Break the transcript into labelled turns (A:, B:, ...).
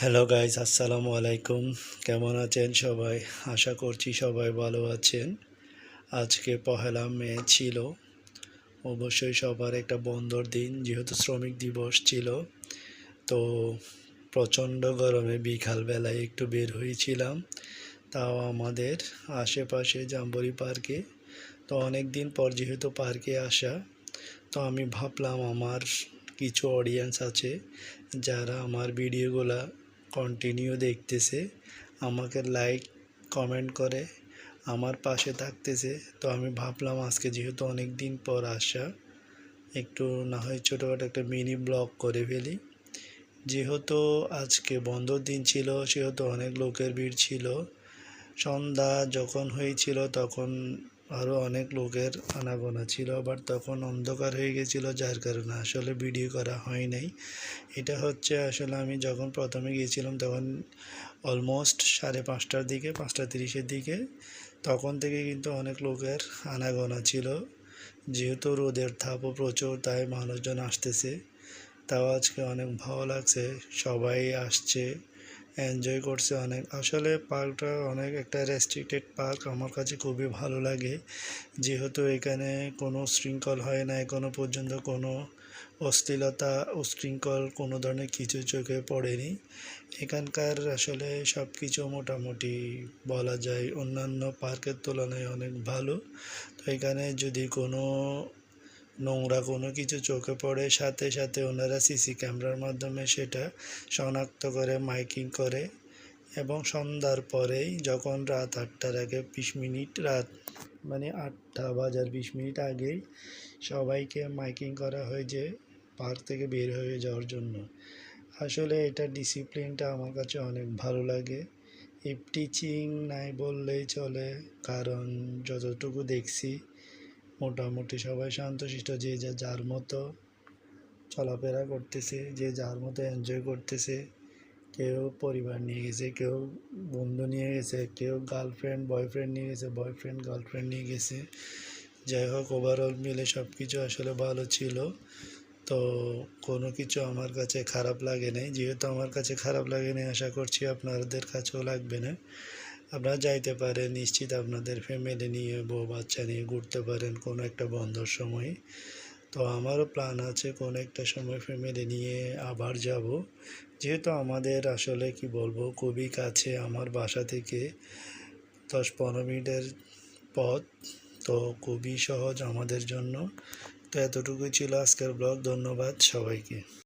A: Hello guys, আসসালামু আলাইকুম। কেমন আছেন সবাই? আশা করছি সবাই ভালো আছেন। আজকে পহেলা মে ছিল। অবশ্যই সবার একটা বন্ধর দিন, যেহেতু শ্রমিক দিবস ছিল। তো প্রচণ্ড গরমে বিকালবেলায় একটু বের হয়েছিলাম, তাও আমাদের আশেপাশে জাম্বুরি পার্কে। তো অনেক দিন পর যেহেতু পার্কে আসা, তো আমি ভাবলাম আমার কিছু অডিয়েন্স আছে যারা আমার ভিডিওগুলা কন্টিনিউ দেখতেছে, আমাকে লাইক কমেন্ট করে আমার পাশে থাকতেছে। তো আমি ভাবলাম আজকে যেহেতু অনেক দিন পর আসা, একটু না হয় ছোটোখাটো একটা মিনি ব্লগ করে ফেলি। যেহেতু আজকে বন্ধর দিন ছিল, সেহেতু অনেক লোকের ভিড় ছিল। সন্ধ্যা যখন হয়েছিল তখন আরও অনেক লোকের আনাগোনা ছিল, বাট তখন অন্ধকার হয়ে গেছিলো, যার কারণে আসলে ভিডিও করা হয় নাই। এটা হচ্ছে আসলে আমি যখন প্রথমে গিয়েছিলাম তখন অলমোস্ট 5:30টার দিকে, 5:30-এর দিকে। তখন থেকে কিন্তু অনেক লোকের আনাগোনা ছিল। যেহেতু রোদের তাপও প্রচুর, তাই মানুষজন আসতেছে। তাও আজকে অনেক ভালো লাগছে, সবাই আসছে, এনজয় করছে অনেক। আসলে পার্কটা অনেক একটা রেস্ট্রিক্টেড পার্ক, আমার কাছে খুবই ভালো লাগে। যেহেতু এখানে কোনো শৃঙ্খল হয় না এখনো পর্যন্ত, কোনো অশ্লীলতা উচ্ছৃঙ্খল কোনো ধরনের কিছু চোখে পড়েনি। এখানকার আসলে সব কিছু মোটামুটি বলা যায় অন্যান্য পার্কের তুলনায় অনেক ভালো। তো এখানে যদি কোনো নোংরা কোনো কিছু চোখে পড়ে, সাথে সাথে ওনারা সিসি ক্যামেরার মাধ্যমে সেটা শনাক্ত করে মাইকিং করে। এবং সন্ধ্যার পরেই, যখন রাত 8টার আগে 20 মিনিট, রাত মানে 8টা বাজার 20 মিনিট আগেই সবাইকে মাইকিং করা হয় যে পার্ক থেকে বের হয়ে যাওয়ার জন্য। আসলে এটা ডিসিপ্লিনটা আমার কাছে অনেক ভালো লাগে। টিচিং নাই বললেই চলে, কারণ যতটুকু দেখছি মোটামুটি সবাই শান্তশিষ্ট, যে যার মতো চলাফেরা করতেছে, যে যার মতো এনজয় করতেছে। কেউ পরিবার নিয়ে গেছে, কেউ বন্ধু নিয়ে গেছে, কেউ গার্লফ্রেন্ড বয়ফ্রেন্ড নিয়ে গেছে, বয়ফ্রেন্ড গার্লফ্রেন্ড নিয়ে গেছে। যাই হোক, ওভারঅল মিলে সব কিছু আসলে ভালো ছিল। তো কোনো কিছু আমার কাছে খারাপ লাগে নাই। যেহেতু আমার কাছে খারাপ লাগে নাই, আশা করছি আপনাদের কাছেও লাগবে না। আপনারা যাইতে পারেন, নিশ্চিত আপনাদের ফ্যামিলি নিয়ে, বউ বাচ্চা নিয়ে ঘুরতে পারেন কোনো একটা বন্ধর সময়। তো আমারও প্ল্যান আছে কোনো একটা সময় ফ্যামিলি নিয়ে আবার যাব। যেহেতু আমাদের আসলে কি বলবো, খুবই কাছে আমার বাসা থেকে, 10-15 মিনিটের পথ। তো খুবই সহজ আমাদের জন্য। তো এতটুকুই ছিল আজকের ব্লগ। ধন্যবাদ সবাইকে।